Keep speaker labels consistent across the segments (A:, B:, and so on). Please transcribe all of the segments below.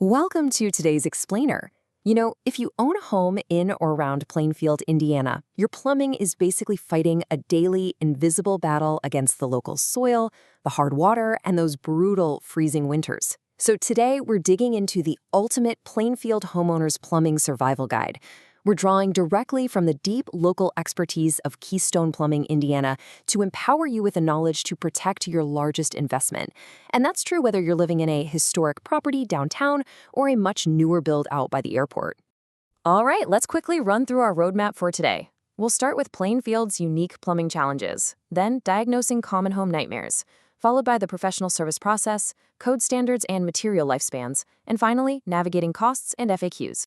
A: Welcome to today's Explainer. If you own a home in or around Plainfield, Indiana, your plumbing is basically fighting a daily, invisible battle against the local soil, the hard water, and those brutal, freezing winters. So today, we're digging into the ultimate Plainfield homeowner's plumbing survival guide. We're drawing directly from the deep local expertise of Keystone Plumbing Indiana to empower you with the knowledge to protect your largest investment. And that's true whether you're living in a historic property downtown or a much newer build out by the airport. All right, let's quickly run through our roadmap for today. We'll start with Plainfield's unique plumbing challenges, then diagnosing common home nightmares, followed by the professional service process, code standards and material lifespans, and finally, navigating costs and FAQs.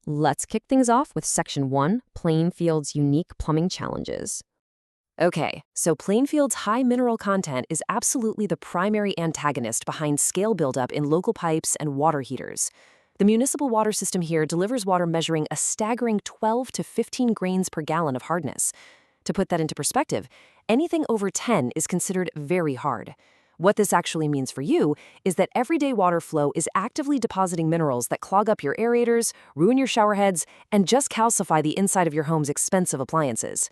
A: Let's kick things off with Section 1, Plainfield's unique plumbing challenges. Okay, so Plainfield's high mineral content is absolutely the primary antagonist behind scale buildup in local pipes and water heaters. The municipal water system here delivers water measuring a staggering 12 to 15 grains per gallon of hardness. To put that into perspective, anything over 10 is considered very hard. What this actually means for you is that everyday water flow is actively depositing minerals that clog up your aerators, ruin your shower heads, and just calcify the inside of your home's expensive appliances.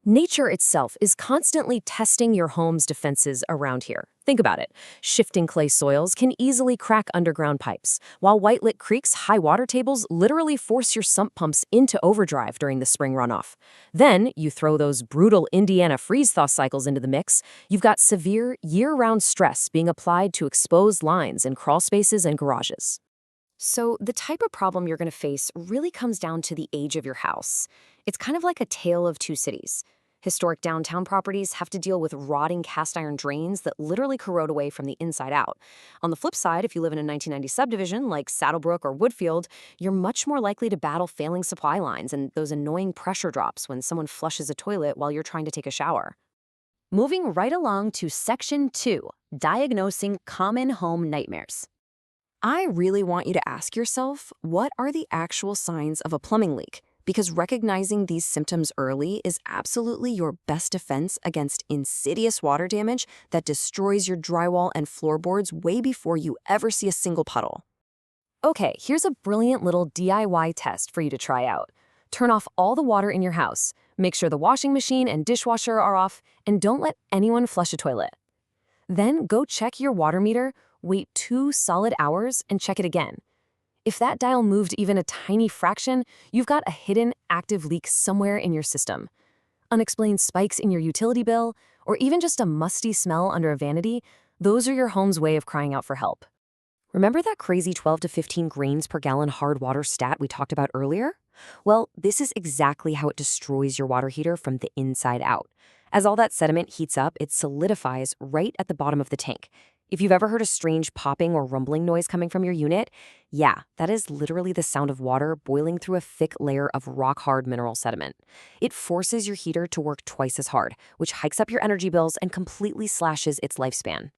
A: Nature itself is constantly testing your home's defenses around here. Think about it. Shifting clay soils can easily crack underground pipes, while white-lit creeks' high water tables literally force your sump pumps into overdrive during the spring runoff. Then, you throw those brutal Indiana freeze-thaw cycles into the mix, you've got severe, year-round stress being applied to exposed lines in crawl spaces and garages. So the type of problem you're going to face really comes down to the age of your house. It's kind of like a tale of two cities. Historic downtown properties have to deal with rotting cast iron drains that literally corrode away from the inside out. On the flip side, if you live in a 1990 subdivision like Saddlebrook or Woodfield, you're much more likely to battle failing supply lines and those annoying pressure drops when someone flushes a toilet while you're trying to take a shower. Moving right along to Section 2, Diagnosing Common Home Nightmares. I really want you to ask yourself, what are the actual signs of a plumbing leak? Because recognizing these symptoms early is absolutely your best defense against insidious water damage that destroys your drywall and floorboards way before you ever see a single puddle. Okay, here's a brilliant little DIY test for you to try out. Turn off all the water in your house, make sure the washing machine and dishwasher are off, and don't let anyone flush a toilet. Then go check your water meter, wait 2 solid hours, and check it again. If that dial moved even a tiny fraction, you've got a hidden, active leak somewhere in your system. Unexplained spikes in your utility bill, or even just a musty smell under a vanity, those are your home's way of crying out for help. Remember that crazy 12 to 15 grains per gallon hard water stat we talked about earlier? Well, this is exactly how it destroys your water heater from the inside out. As all that sediment heats up, it solidifies right at the bottom of the tank. If you've ever heard a strange popping or rumbling noise coming from your unit, yeah, that is literally the sound of water boiling through a thick layer of rock-hard mineral sediment. It forces your heater to work twice as hard, which hikes up your energy bills and completely slashes its lifespan.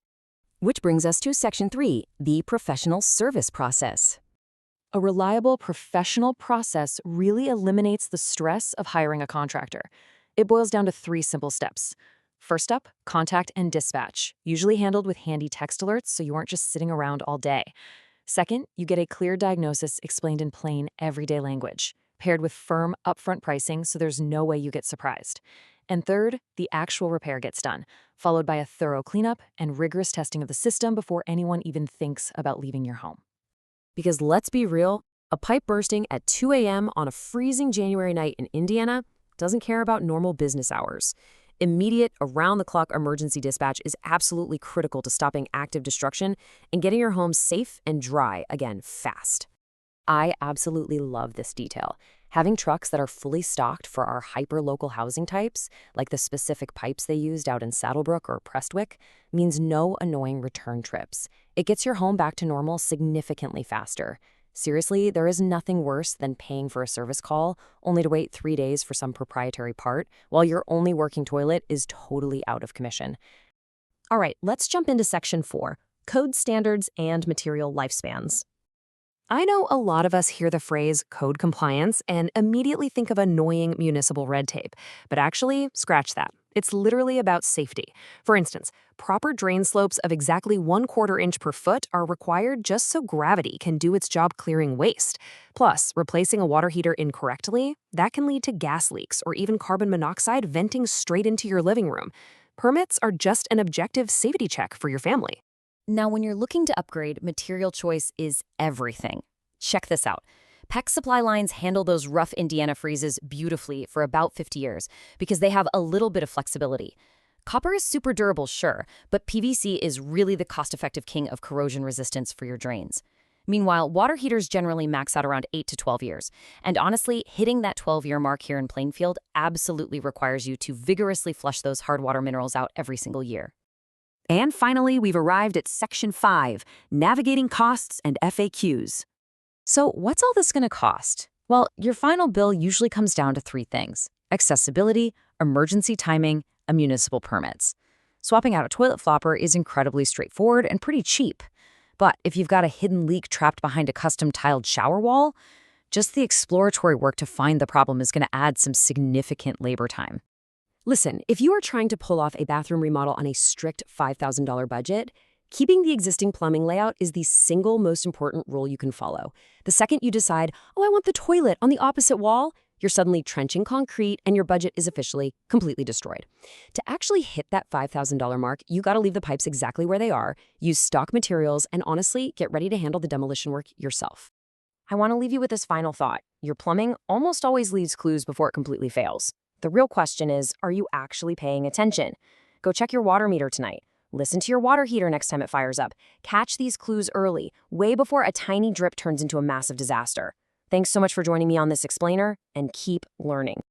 A: Which brings us to Section 3, the professional service process. A reliable professional process really eliminates the stress of hiring a contractor. It boils down to 3 simple steps. First up, contact and dispatch, usually handled with handy text alerts so you aren't just sitting around all day. Second, you get a clear diagnosis explained in plain, everyday language, paired with firm, upfront pricing so there's no way you get surprised. And third, the actual repair gets done, followed by a thorough cleanup and rigorous testing of the system before anyone even thinks about leaving your home. Because let's be real, a pipe bursting at 2 a.m. on a freezing January night in Indiana doesn't care about normal business hours. Immediate, around-the-clock emergency dispatch is absolutely critical to stopping active destruction and getting your home safe and dry again fast. I absolutely love this detail. Having trucks that are fully stocked for our hyper-local housing types, like the specific pipes they used out in Saddlebrook or Prestwick, means no annoying return trips. It gets your home back to normal significantly faster. Seriously, there is nothing worse than paying for a service call only to wait 3 days for some proprietary part while your only working toilet is totally out of commission. All right, let's jump into Section 4, Code Standards and Material Lifespans. I know a lot of us hear the phrase code compliance and immediately think of annoying municipal red tape, but actually, scratch that. It's literally about safety. For instance, proper drain slopes of exactly 1/4 inch per foot are required just so gravity can do its job clearing waste. Plus, replacing a water heater incorrectly, that can lead to gas leaks or even carbon monoxide venting straight into your living room. Permits are just an objective safety check for your family.
B: Now, when you're looking to upgrade, material choice is everything. Check this out. PEX supply lines handle those rough Indiana freezes beautifully for about 50 years because they have a little bit of flexibility. Copper is super durable, sure, but PVC is really the cost-effective king of corrosion resistance for your drains. Meanwhile, water heaters generally max out around 8 to 12 years. And honestly, hitting that 12-year mark here in Plainfield absolutely requires you to vigorously flush those hard water minerals out every single year.
A: And finally, we've arrived at Section 5, Navigating Costs and FAQs. So what's all this going to cost? Well, your final bill usually comes down to 3 things: accessibility, emergency timing, and municipal permits. Swapping out a toilet flopper is incredibly straightforward and pretty cheap. But if you've got a hidden leak trapped behind a custom tiled shower wall, just the exploratory work to find the problem is going to add some significant labor time. Listen, if you are trying to pull off a bathroom remodel on a strict $5,000 budget, keeping the existing plumbing layout is the single most important rule you can follow. The second you decide, oh, I want the toilet on the opposite wall, you're suddenly trenching concrete and your budget is officially completely destroyed. To actually hit that $5,000 mark, you got to leave the pipes exactly where they are, use stock materials, and honestly, get ready to handle the demolition work yourself. I want to leave you with this final thought. Your plumbing almost always leaves clues before it completely fails. The real question is, are you actually paying attention? Go check your water meter tonight. Listen to your water heater next time it fires up. Catch these clues early, way before a tiny drip turns into a massive disaster. Thanks so much for joining me on this explainer, and keep learning.